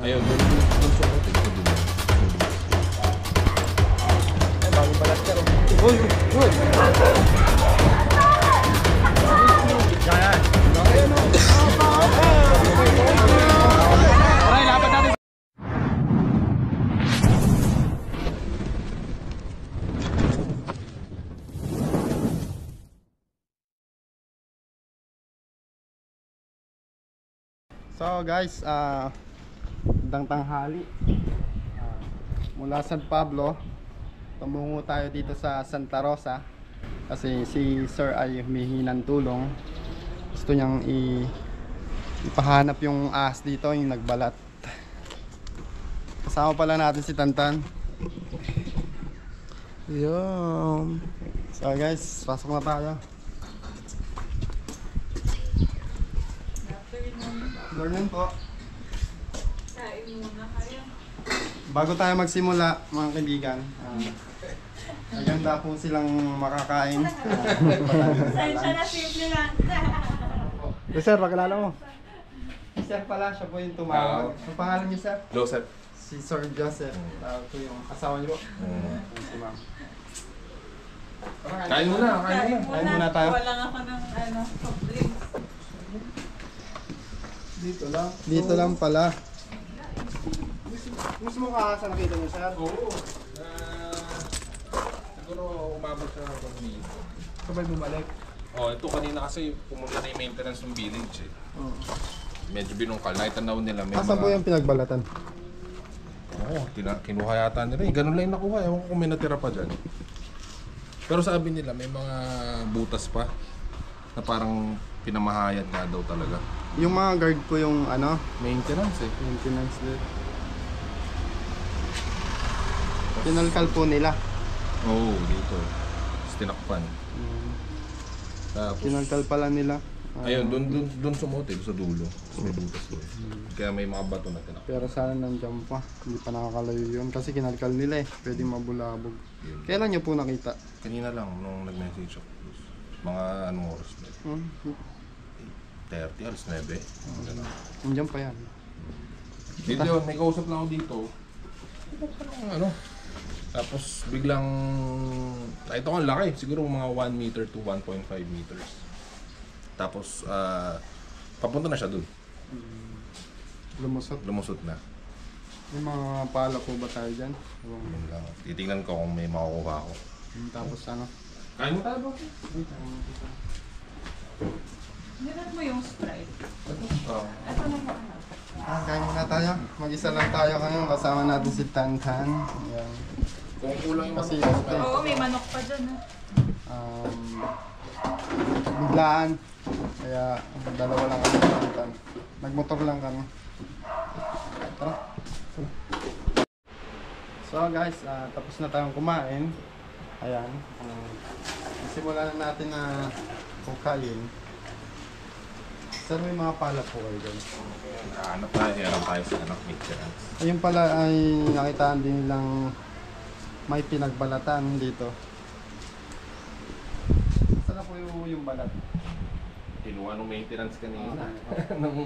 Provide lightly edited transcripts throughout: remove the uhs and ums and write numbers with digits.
Ayun, doon sa hotel ko doon. Ay, bago balat ka rin. Uy! Uy! Yan! Aray, lapat natin! So guys, magandang tanghali. Mula San Pablo, tumungo tayo dito sa Santa Rosa kasi si Sir ay humihingi ng tulong. Gusto niyang ipahanap yung ahas dito, yung nagbalat. Kasama pala natin si Tantan. Yun. So guys, pasok na tayo. Morning po. Kain muna kayo. Bago tayo magsimula, mga kaibigan, maganda po silang makakain. Sensya na simple lang. Sir, pakilala mo. Sir pala, siya po yung tumawag. Ang pangalan niyo, sir? Joseph. Si Sir Joseph. Ito yung asawa niyo po. Si ma'am. Kain muna, kain muna. Kain muna tayo. Walang ako ng soft drinks. Dito lang. Dito lang pala. Gusto mo ka sa nakita niyo, sir? Oo. Siguro umabot siya ng pag-ibig. Sabay bumalik. Oh, ito kanina kasi pumunta na yung maintenance ng village eh. Medyo binungkal. Nakitanaw nila may Asan po yung pinagbalatan? Oo, kinuha yata nila eh. Ganun lang yung nakuha. Ewan ko kung may natira pa dyan. Pero sabi nila may mga butas pa na parang pinamahayad nga daw talaga. Yung mga guard po yung ano? Maintenance eh. Maintenance din. Pinalkal po nila. Oo, dito. Tapos tinakpan. Tapos, Pinalkal pala nila. ayun, dun sumote, sa dulo. Tapos may butas doon. Kaya may mga bato na tinakpan. Pero sana nandiyan pa. Hindi pa nakakalayo yun. Kasi kinalkal nila eh. Pwedeng mabulabog. Kailan nyo po nakita? Kanina lang, nung nag-message ako. Mga anong oras ba? 30, alas 9. Nandiyan pa yan. Dito yun, may kausap lang ako dito. Ano? Tapos biglang, ito ang laki, siguro mga 1 meter to 1.5 meters. Tapos, papunta na siya dun. Lumusot. Lumusot na. May mga pala po ba tayo dyan? Yun lang. Titingnan ko kung may makukuha ako. Tapos ano? Kain mo tayo ba? Nilat mo yung Sprite. Oo. Ito na yung ano. Kain muna tayo. Mag-isa lang tayo ngayon. Kasama natin si Tantan. Ayan. Kung kulang yung Kasi Oo, may manok pa dyan. biglaan. Kaya dalawa lang kami sa Tantan. Nagmotor lang kami. Tara. So guys, tapos na tayong kumain. Ayan. Simulan na natin na kukain. Saan may mga pala po kayo dyan? Hanap tayo, harap tayo sa anak maintenance. Ayun pala ay nakitaan din nilang may pinagbalatan dito. Saan na po yung balat? Kinuha ng maintenance kanina. Ng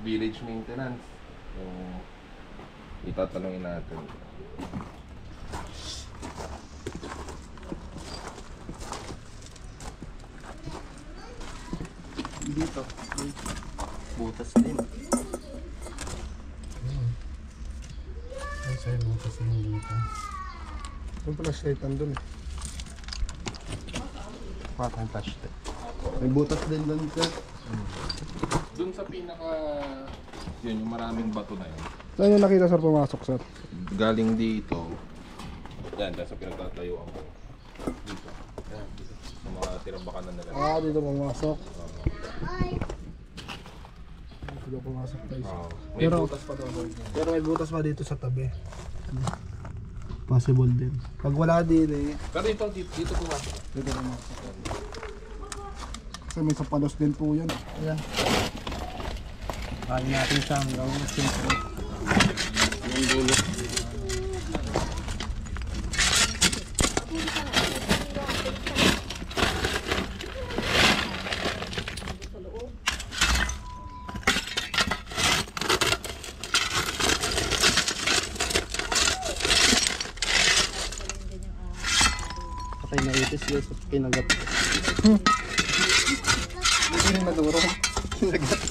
village maintenance. Yung itatanungin natin. Dito. Butas din. Ay, sa'yo butas din dito. Doon pala siya itandun eh. Parang touch it. May butas din doon sir. Doon sa pinaka... Yun, yung maraming bato na yun. Saan yung nakita sir pumasok sir? Galing dito. Yan, dahil sa pinagtatayuan ko. Dito. Yan, dito. Sa mga tirabakan na nila. Ah, dito pumasok. Dito pumasok guys. May Pero- butas pa daw doon. Pero may butas pa dito sa tabi. Possible din. Pag wala din eh. Pero dito pumasok. Dito pumasok. Kasi may sapalos din po yan. Ayan. Kain natin siya hanggang simple. Yung dulo. patay na itis guys at kinagat. Hindi rin madurong. Kinagat.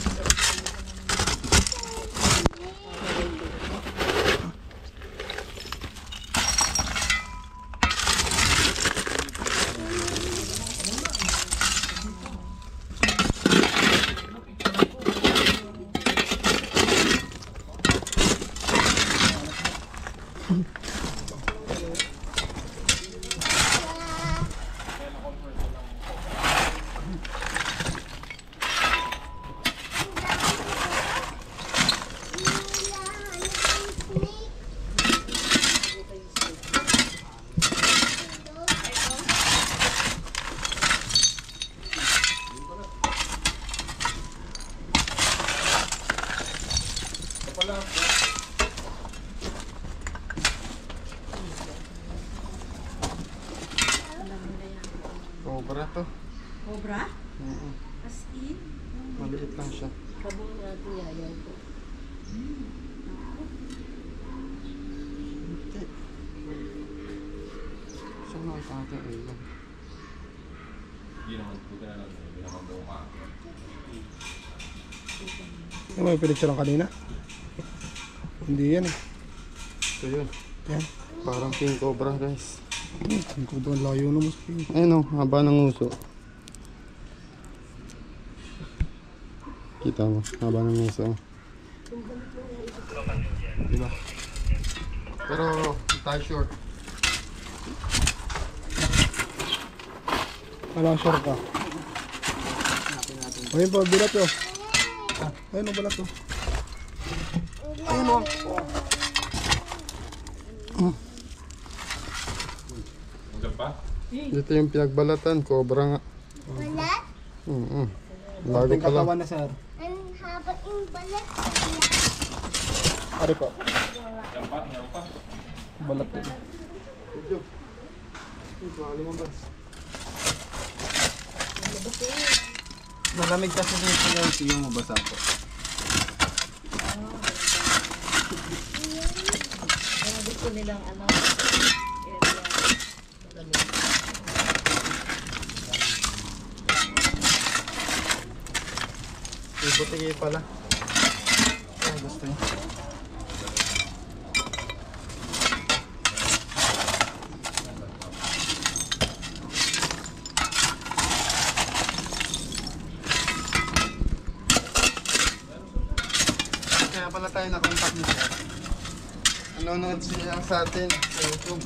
Cobra to. Cobra? Oo. As in? Maliit lang siya. Kabong natin yayaw ko. Hindi. Siya na ang tatay ay lang. Hindi naman puti na lang. Hindi naman daw umakakit. Ano ba yung pinicture kanina? Hindi yan eh. Ito yun. Yan. Parang king cobra guys. Ang kudo ang layo naman sa pinig. Ayun o, haba ng uso. Kita mo, haba ng uso. Diba? Pero, tayo sure. Wala sure ka. Ayun pa, bilat yun. Ayun o, balat yun. Ayun o. Hanggang pa? Dito yung pinagbalatan, cobra nga. Balat? Bago Yung pa lang. katawan na sir. Ang haba yung balat. Ari po. Hanggang pa? Hanggang pa? Balat yun. Medyo. Ito, lumabas. Malamig kasi dito guys, yung mabasa po. Kaya gusto nilang ano, area. Malamig. Ibuti pala. Ay, gusto niya. Kaya pala tayo na-contact niya. Nanonood siya sa atin sa YouTube.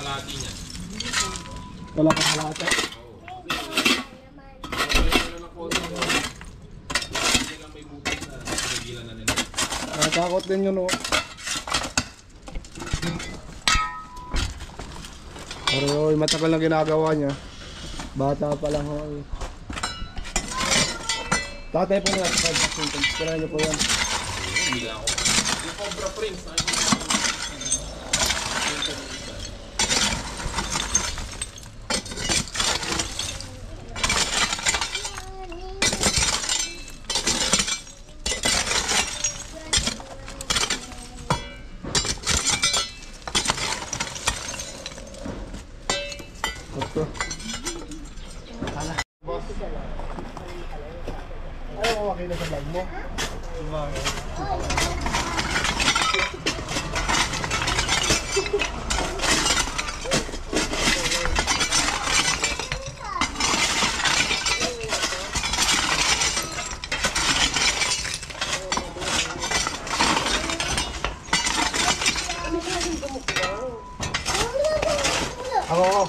Kalahati niya. Wala ka kalahati. Hindi lang may butas na nagigilan na nila. Nakatakot din yun o. Pero oy, matagal na ginagawa niya. Bata pa lang ho. Tatay po nga, kailangan niyo po yan. Hindi lang ako. Yung Cobra Prince. Ito. Boss. Ayaw ko makita sa vlog mo. Ako.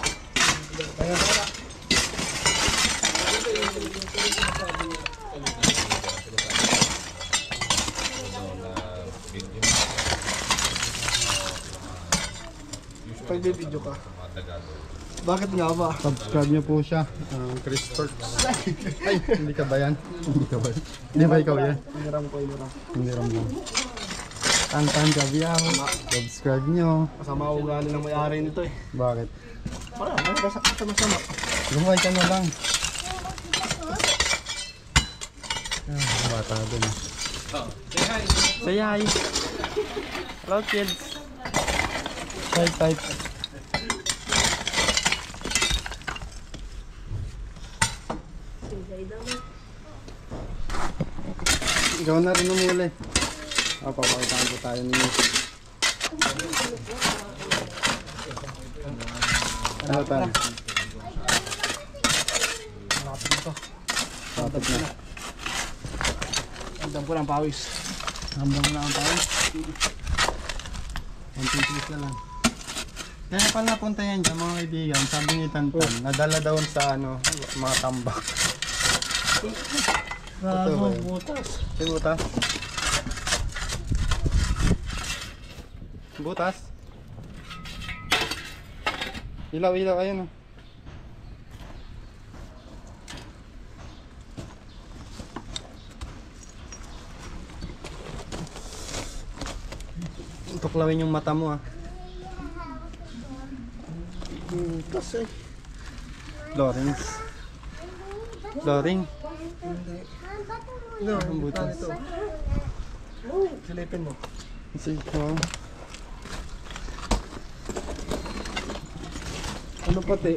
Kaya na. Pagbibidyo ka. Bakit nga ba? Subscribe niyo po siya. Chris Turks. Ay, hindi ka ba yan? Hindi ka ba? Hindi ba ikaw yan? Hiniram ko, hiniram. Hindi ram lang. Tantan Gabiang. Subscribe nyo. Kasama ugali ng may-ari nito eh. Bakit? Parang, masama. Lumay ka na lang. Bata dun. Say hi. Hello kids. Hi type. Sigay daw na. Ikaw na rin umuli. Papakitaan po tayo ninyo. Ano tayo? Lapit na. Andam ko ng pawis. Hambang na ang tayo. 1, 2, 3 na lang. Kaya pala napunta yan dyan mga kaibigan. Sabi ni Tantan, nadala daw sa ano, mga tambak. Ito ba yun? Butas. Ay, butas. Butas. Ilaw, ayun. Tuklawin yung mata mo, ah. Butas eh. Lawrence. Loring. No, Ang butas. silipin mo. Sige ko. Ano pati,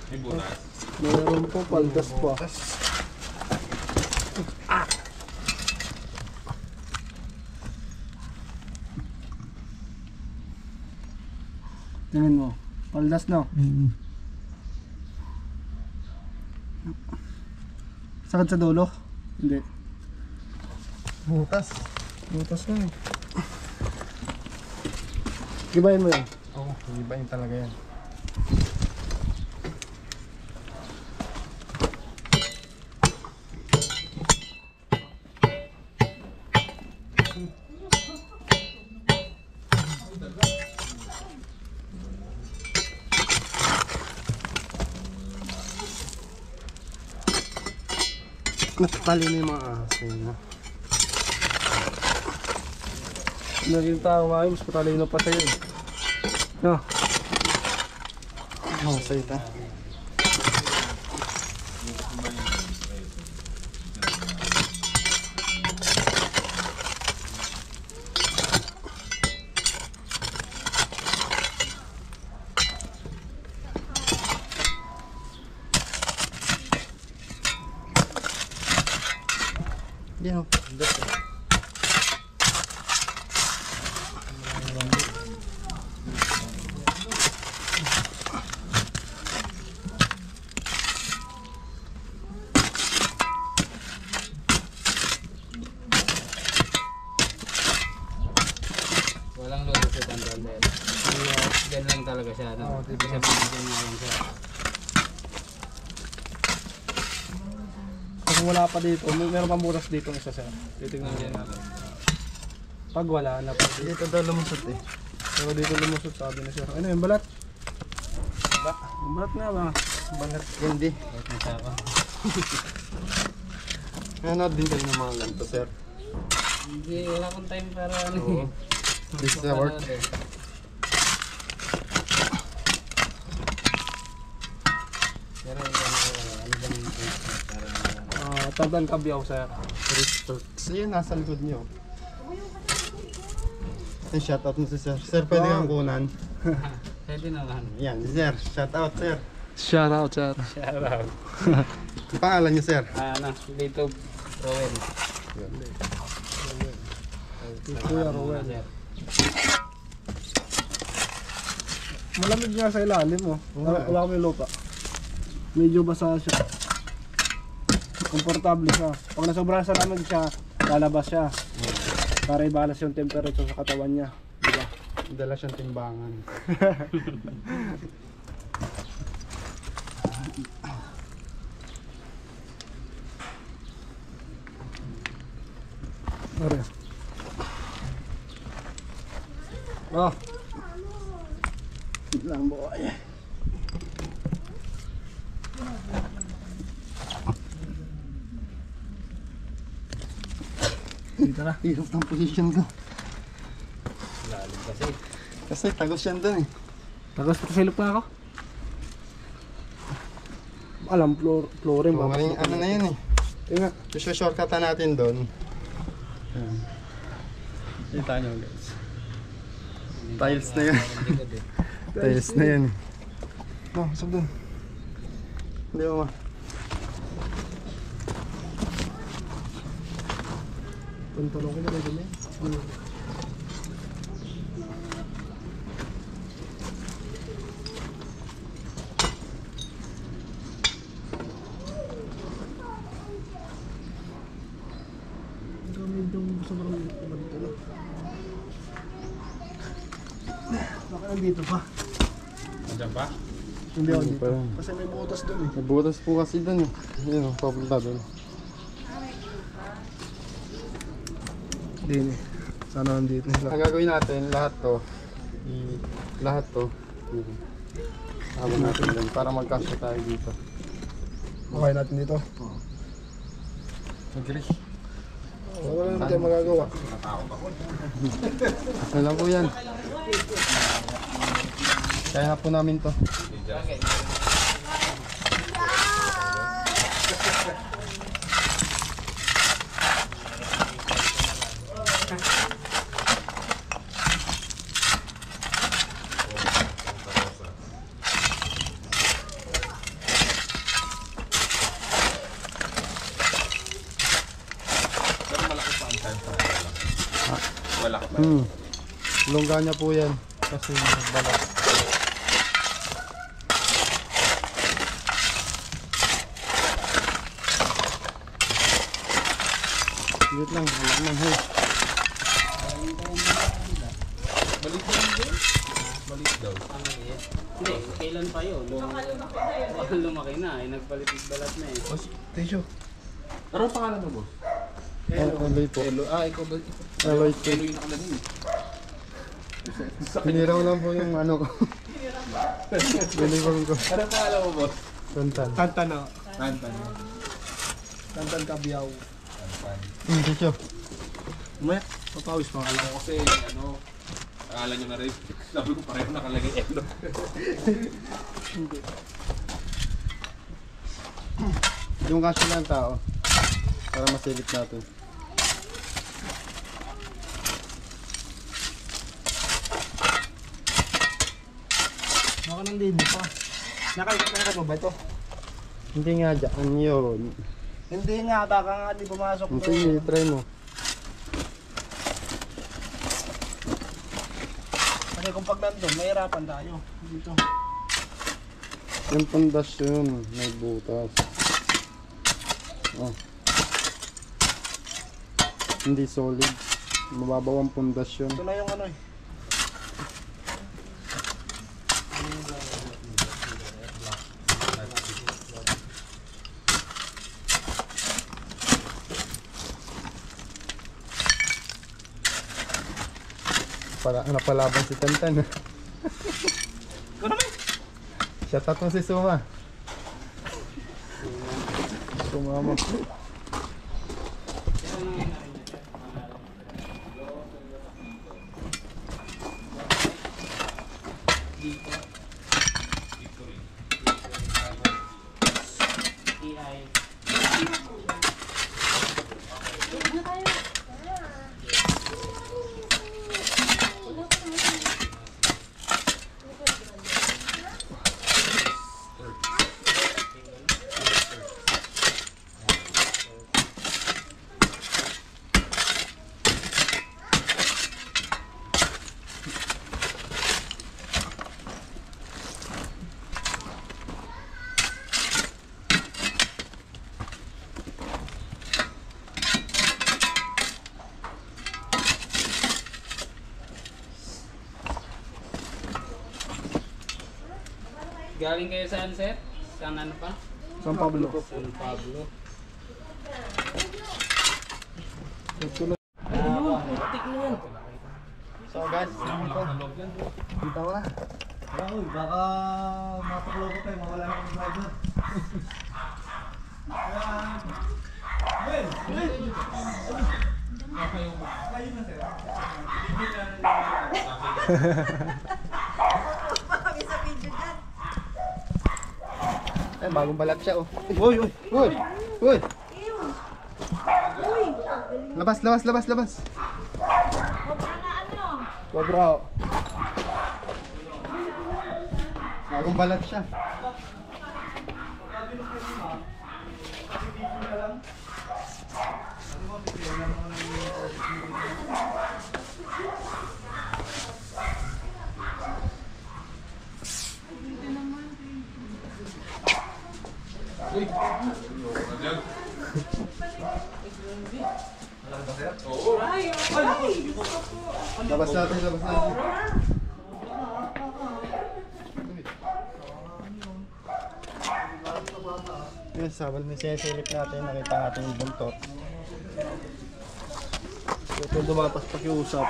May butas. mayroon po paldas pa. Tingin mo. Paldas, no? Sakit sa dulo? Hindi. Butas. Butas na eh. Gibayin mo yan. Oo, iba yun talaga yan. Natali na yung mga aso yun. Naging tao nga mas patalino pa sa'yo eh. No. Oh, sa ita. Yan o. Walang lodo sa Tantan dahil dyan lang talaga siya. No? Kasi pinagyan nga lang siya. Kung wala pa dito, meron pang butas dito isa sir. Titignan niya natin. Pag wala na pa dito. Dito daw lumusot eh. Pero dito lumusot sabi na sir. Ano yung balat? Yung balat nga ba? Bangat hindi. Kahit nasa ako. Nanood din kayo ng mga ganito, sir. Hindi, wala akong time para ano Oo. eh. This is the work. Papanood eh. Pero ano bang para Tantan Kabyaw sir. So yun, nasa likod niyo. Ay, shoutout mo si sir. Sir, pwede kang kunan. pwede naman. Yan, si sir. Shoutout, sir. Shout out sir. Shout out. Ang pangalan niyo, sir? Ano, dito Rowan. Kuya Rowan. Sir. Malamig nga sa ilalim oh. Wala kami lupa. Medyo basa siya. Komportable siya. Pag nasobrahan sa lamig siya, lalabas siya. Para i-balance yung temperature sa katawan niya. Diba? Dala siyang timbangan. Are. Ah. Lang boy. Dito na. Hirap ng position ko. Malalim kasi. Kasi tagos yan dun eh. Tapos silip na ako. Alam, flooring ba? Maring ano na yun eh. Yun nga. Shortcutan natin doon. Kita nyo guys. Tiles na yan. Tiles na yan. No, sab doon. Hindi mo ma. Tuntulong ko na rin dun eh. Baka nandito pa. Nandiyan pa? Hindi ako dito. Pa yan. Kasi may butas dun eh. May butas po kasi doon eh. Yun, papunta doon. Hindi eh. Sana nandito. Ang gagawin natin, lahat to. Lahat to. Habang natin doon para magkasya tayo dito. Okay natin dito. Agree. Wala naman tayo magagawa. Ano lang po yan. Kaya po namin to. Pero malaki pa ang time frame. Malaki pa. Longga niya po yan. Kasi balat. Wait lang, wala naman hey. Balik daw din. Balik daw. Hindi, kailan pa yun? Baka lumaki na eh. Nagpalit-balat na eh. Tissue. Ano ang pangalan mo, boss? Alloy po. Elo. Ikaw ba? Alloy po. Elo yung nakalagay. Piniraw lang po yung ano ko. Binibang ko. Ano ang pangalan mo, boss? Tantan. Tantan na. Tantan. Tantan kabiyaw. Tissue. Umaya. Papawis pa alam. Kasi ano, akala nyo na rin. Sabi ko pareho nakalagay Elo. Yung kasya lang tao. Para masilip natin. Baka nandito pa. Nakalimutan mo ba ito? Hindi nga dyan yun. Hindi nga, baka nga di pumasok doon. Sige, try mo. Kasi kung pag nandun, mahirapan tayo. Dito. Yung pundasyon, may butas. Oh. Hindi solid. Mababaw ang pundasyon. Ito na yung ano eh. Para napalaban si Tantan. Ikaw naman! Shout out mo si Suma. Sumama. Galing kayo saan, sir? Saan ano pa? San Pablo. San Pablo. So guys, dito. Kita ko na. Uy, baka mapaklaw ko tayo, mawala na akong driver. Kayo na, sir. Eh, bagong balat siya, oh. Uy, uy, uy, uy. Labas, labas, labas, labas. Cobra, oh. Bagong balat siya. Uy! Nandiyan. Oo. Labas natin, labas natin. Yes, sabal ni sisilip natin, nakita natin yung buntot. Ito dumatas pakiusap.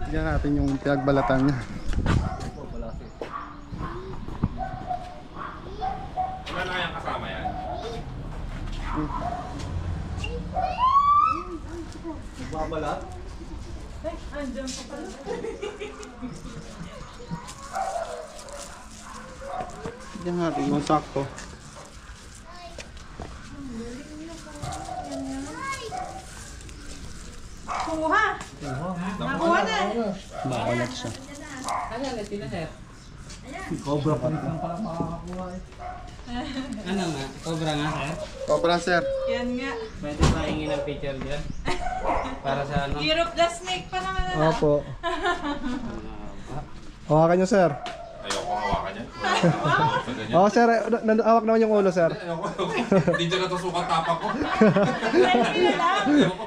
Tignan natin yung pinagbalatan niya. Wala na kayang kasama yan. Babalat? Ay, andyan pa pala. Tignan natin yung sakto. Kuha! Nakuha na! Makalat siya. Ano na sila sir? Cobra pa rin lang pala makakakuha eh. Ano nga? Cobra nga sir? Cobra, sir. Yan nga. Pwede ba hingin ng picture dyan? Para sa ano? Year of the Snake pa naman na. Opo. Hawakan nyo, sir. Ayoko hawakan yan. Ganyan. Oo, sir. Hawak naman yung ulo, sir. Ayoko. Hindi dyan natusukat tapak ko. Hindi na lang.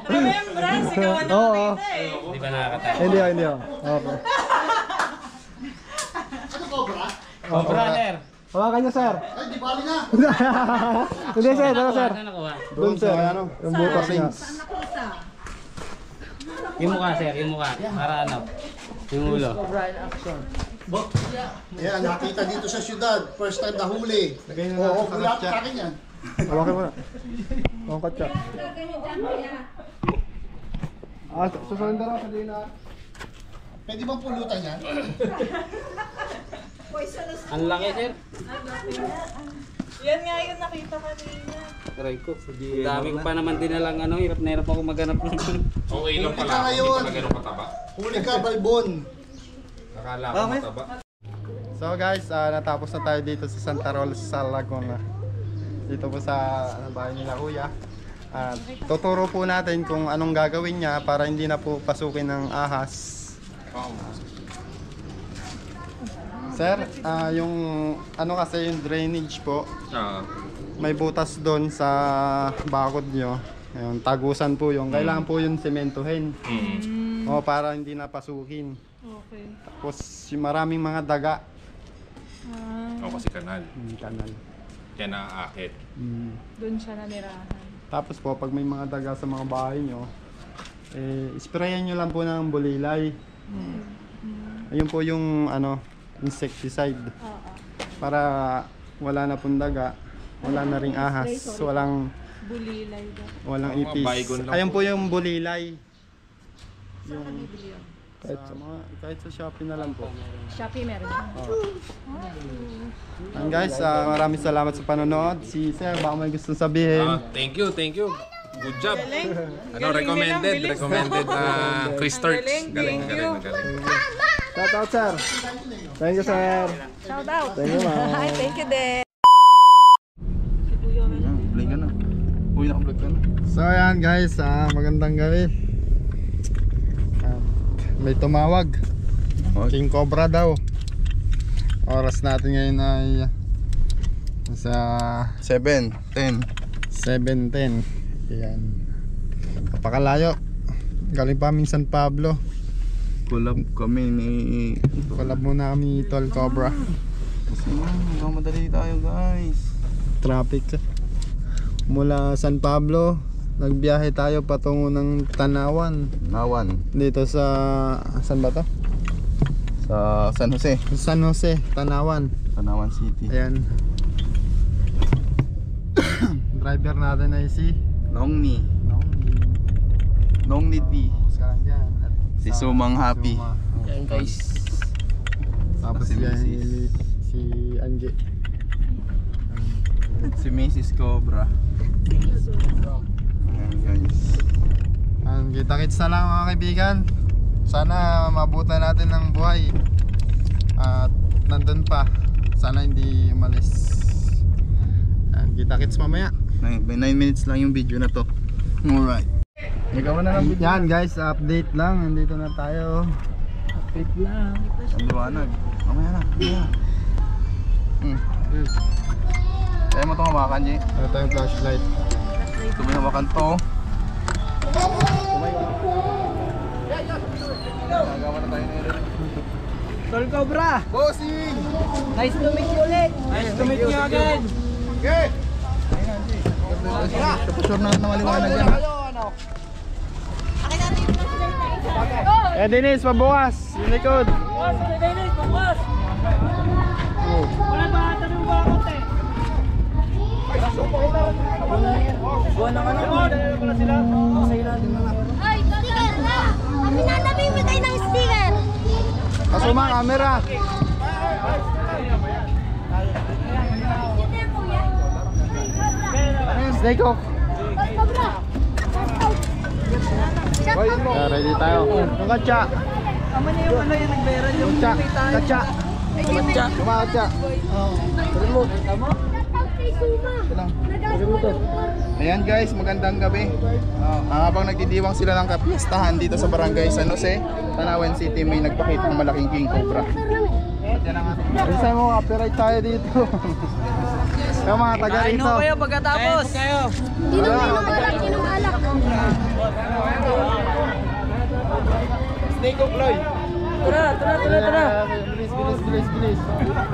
Remembrance, ikaw ang Oo. nakita eh. Hindi ba nakakatawa? Hindi, hindi. Okay. Cobra sir! Hawakan nyo, sir. Ay, di bali na! Hindi, sir. Ano, sir? Saan nakuha? Doon, sir. Yung butas niya. Yung mukha sir, yung mukha. Para ano? Yung ulo. Yan, nakita dito sa syudad. First time nahuli. Lagay nyo Oo, na wala sa sa akin yan. Hawakan mo na. Hawakan siya. Susunod na lang sa dina. Pwede bang pulutan yan? Ang laki sir. Yan nga yung nakita kanina. Aray ko. Ang dami ko pa naman dinalang ano. Hirap na hirap ako maghanap ng Okay lang pala. Ika ngayon. Hindi pala ganun kataba. Huli ka, balbon. Nakala ko mataba. So guys, natapos na tayo dito sa Santa Rosa, Laguna. Dito po sa bahay nila kuya. Tuturo po natin kung anong gagawin niya para hindi na po pasukin ng ahas. Sir, yung ano kasi yung drainage po, may butas doon sa bakod nyo. Ayun, tagusan po yung, kailangan po yung sementohin. O para hindi na pasukin. Okay. Tapos yung maraming mga daga. O kasi kanal. Kanal. Kaya naaakit. Doon siya nanirahan. Tapos po, pag may mga daga sa mga bahay nyo, sprayan nyo lang po ng bulilay. Ayun po yung ano, insecticide. Para wala na pong daga, wala na ring ahas, walang Bulilay daw. walang Mga ipis. baygon lang Ayun po. po yung bulilay. Saan ka bibili yun? Kahit sa Shopee na lang po. Shopee meron. And guys, maraming salamat sa panonood. Si Sir, baka may gusto sabihin. Thank you, thank you. Good job. Galing. Ano, recommended, bilis. recommended Chris Turks. Galing, Galing, thank galing, you. galing. Shout out, Sir. Thank you, Sir. Shout out. Thank you, ma'am. Hi, thank you din. Play ka na. Uy, naka-vlog ka na. So ayan guys, magandang gabi. May tumawag. King Cobra daw. Oras natin ngayon ay sa 7:10. 7:10. Ayan. Napakalayo. Galing pa aming San Pablo. Collab kami ni... Collab muna kami Tol Cobra. Hanggang madali tayo guys. Traffic. Mula San Pablo, nagbiyahe tayo patungo ng Tanawan. Nawan. Dito sa saan ba to? Sa San Jose, San Jose, Tanawan. Tanawan City. Ayan. Driver natin ay si Nongni. Nongni D. Focus ka lang dyan. At Si Sumang Happy. Suma. Yan guys. Tapos Si yan Mrs. si Anje. Si Mrs. Cobra. Ayan guys. Kita-kits na lang mga kaibigan. Sana mabutan natin ng buhay. At nandun pa. Sana hindi umalis. Kita-kits mamaya. May 9 minutes lang yung video na to. Alright. Nagawa na ng video. Yan guys, update lang. Nandito na tayo. Update lang. Ang liwanag. Mamaya na. Kaya mo itong hawakan, G. Ito tayong flashlight. Ito mo yung hawakan to. Nagawa na tayo na Tol Cobra! Bossing! Nice to meet you ulit! Nice to meet you again! Okay! Sure na maliwanag yan. Dennis, pabukas. Yung likod. Dennis, bukas! Wala ba ata ng bakot eh? Buwan ng ano? Wala sila? Ay, sticker na! Kami namimigay ng sticker! Kasuma, camera. Snake Hawk. Ready tayo. Ang katsa. Tama na yung ano yung nagbera yung Katsa. Katsa. Katsa. Kumakatsa. Remote. Ayan guys, magandang gabi. Habang nagdidiwang sila ng kapiestahan dito sa barangay San Jose, Tanawan City, may nagpakita ng malaking king cobra. Isa mo, copyright tayo dito. Yung mga taga Kain rito. mo kayo pagkatapos! Kayo! Sinong alak? Snake O'Cloy! Tara! Bilis. Ingat!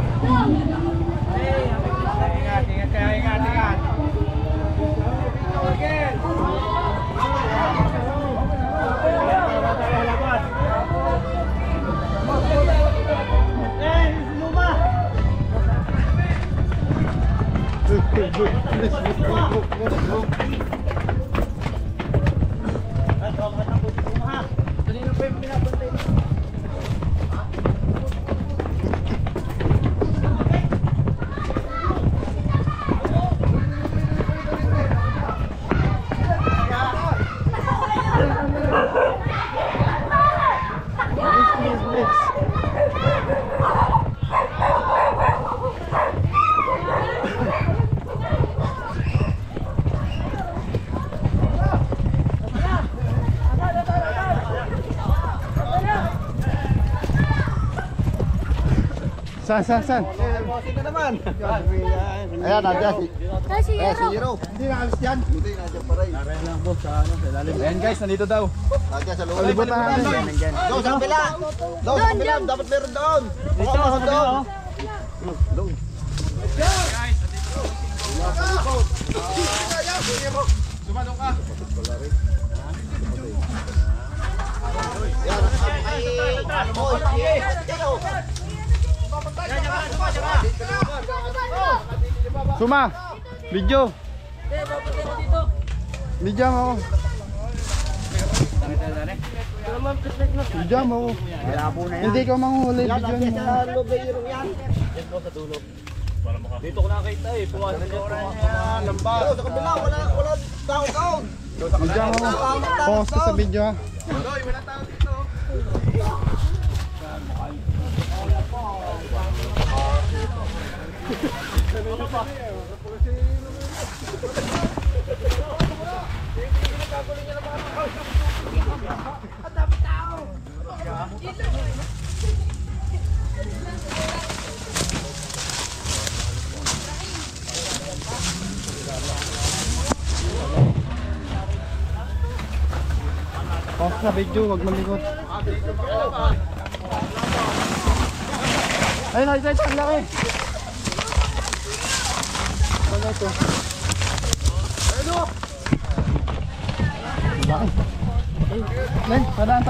San? Ayan, nandiyan si... Kasi Zero. Hindi na alis dyan. Hindi na dyan pa rin. Ayan guys, nandito daw. Nandiyan sa loob. Libutan natin. Doon sa kabila. Doon sa kabila. Dapat meron doon. Dito sa kabila. Doon. Sumadong ka. Suma, video. Video mo. Video mo. Hindi ka manghuli, video mo. Dito ko nakita eh. Puwasan niya lambat. Sa kabila, wala down. Video mo. Post ka sa video ha. Post sa video, wag malikot. Ayun, ang laki. Ano ito? Laki. Len, padaan.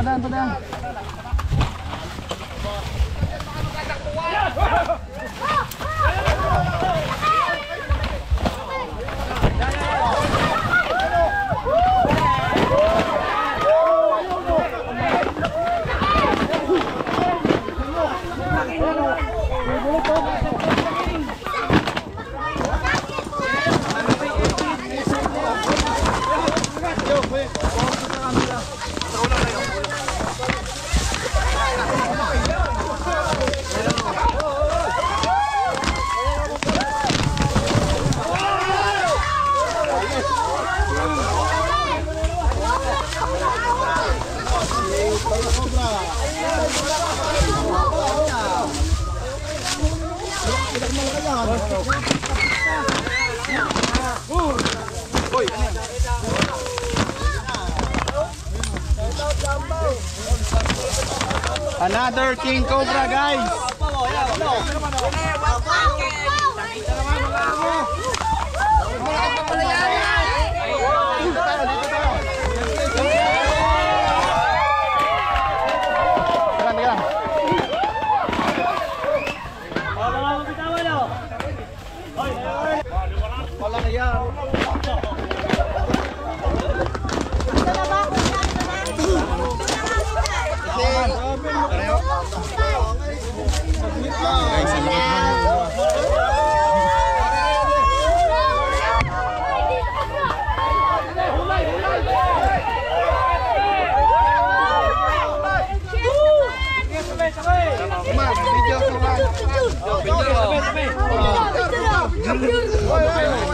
Another King Cobra, guys.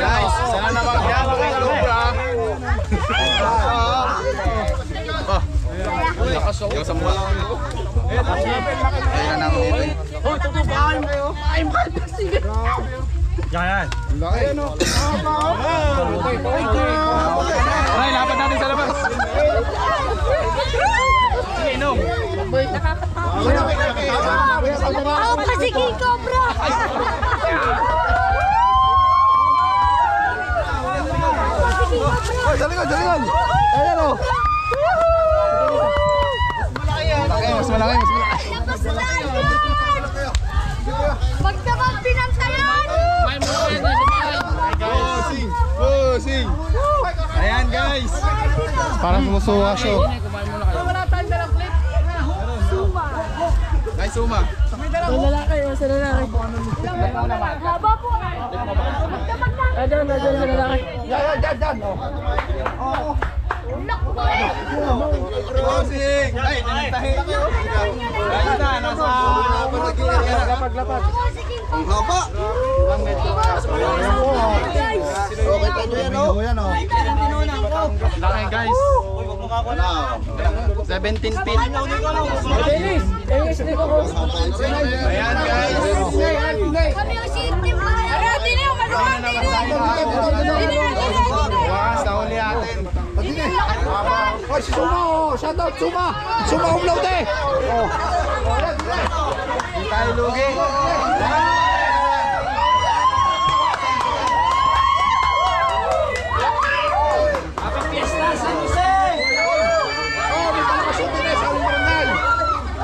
Guys, sana naman yan, King Cobra. Lakas ako. Yung samba. Ayun na ako dito. Hoy, tutupakan kayo. Ay, makapasig. Yan. Laki. Ay, lapat natin sa labas. Sige, inom. Ako pa si King Cobra! Oy, dalingan, dalingan. Ayan o. Mas malaki, mas malaki. Napasalayan! Magdamag pinantayan! Bossing. Ayan guys. Parang sumusuha siya. Wala tayong dalang clip. Guys, suma. Sa lalaki, sa lalaki. Haba po. Magdamag na. Diyan sa lalaki. Yan. Bossing. Ay, nanitahin. Guys na, nasa lapag. Ang haba. Okay tayo yan o. Laki guys. 17 feet. Ayan guys. Kami ang sitim mo! Ano, tinaw! Wakas, nahuli natin. Oy, si Suma oh! Shoutout Suma! Suma umlaut eh! Oh. Hindi tayo lugi.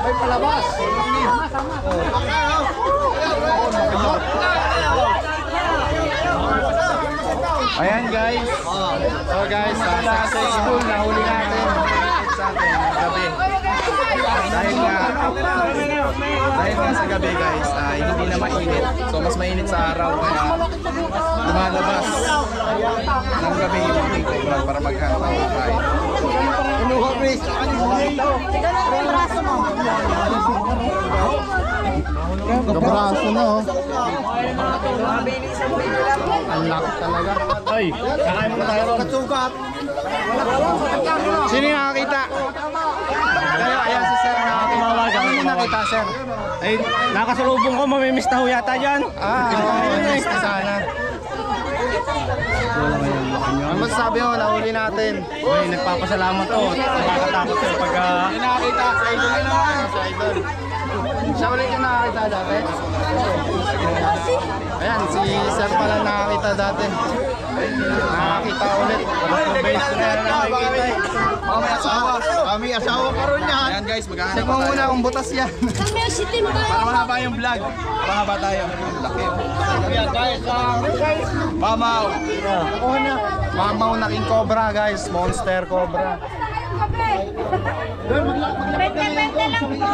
May palabas! Ayan guys. So guys, sa school nahuli natin sa atin gabi. Dahil nga sa gabi guys, hindi na mainit. So mas mainit sa araw kaya lumalabas ng gabi yung King Cobra para maghantaw tayo. Kabraso na oh. Ang laki talaga. Ay, kakain mo tayo ron. Sino yung nakakita? Kayo, ayan si sir nakakita. Ano yung nakita sir? Ay, nakasalubong ko, mamimiss na ho yata dyan. Nice na sana. Ano masasabi mo, nahuli natin? Uy, nagpapasalamat to. Nakakatakot sa'yo pag... Yung nakakita, sa idol na naman. Sa idol. Siya ulit yung nakakita dati? Ayan, si sir pala nakakita dati. Nakakita ulit. Base na yan nakikita. May asawa pa rin yan. Ayan guys, maghahanap pa tayo. Check mo muna kung butas yan. Kami ang sitim mo! Para mahaba yung vlog. Mahaba tayo. Laki. Ayan guys, Mamaw. Mamaw na King Cobra guys. Monster Cobra. Bente-bente lang po!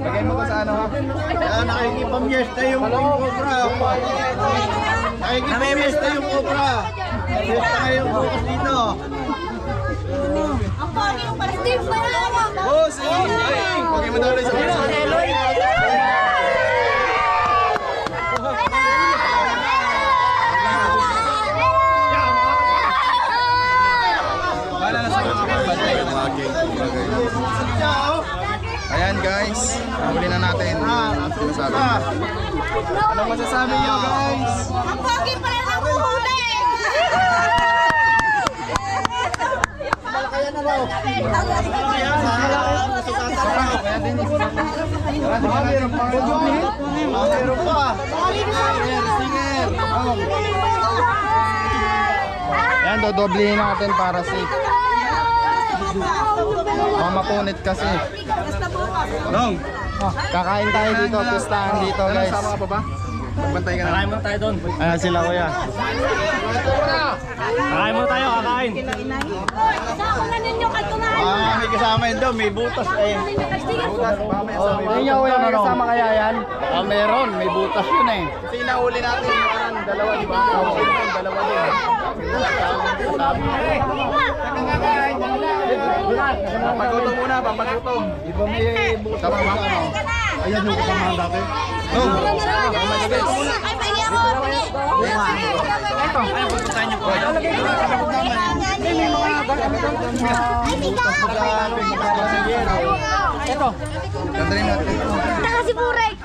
Lagay mo ka sa ano ha? Nakikipamyesta yung Cobra. Nakikipamyesta yung Cobra. Fiesta ngayong bukas dito. Ang pangin yung Steve Barara! Boss! Ay! Huwag mo na ulit sa person. Bala na sa mga bantay ng mga King Cobra guys. Ayan guys, huli na natin. Sinasabi. Anong masasabi niyo guys? Ang pogi pala ng huli! Meron pa. Yan, dodoblihin natin para safe. Mamapunit kasi. Nong, Kakain tayo dito, pistahan dito guys. sama ka pa ba? Magbantay ka na. Kakain muna tayo doon. Ayan sila kuya. Kakain muna tayo, kakain. Ako na ninyo kay kumain. May kasama yun daw, may butas eh. Ayun niya kuya, may kasama kaya yan? Meron, may butas yun eh. Kasi nahuli natin yung kanan, dalawa di ba? Dalawa din. Papagutom muna, papagutom. Iba may butas. Ayan yung kasama dati. Ay, pahingi ako. Ito. Tandalin natin. Taka si Burek.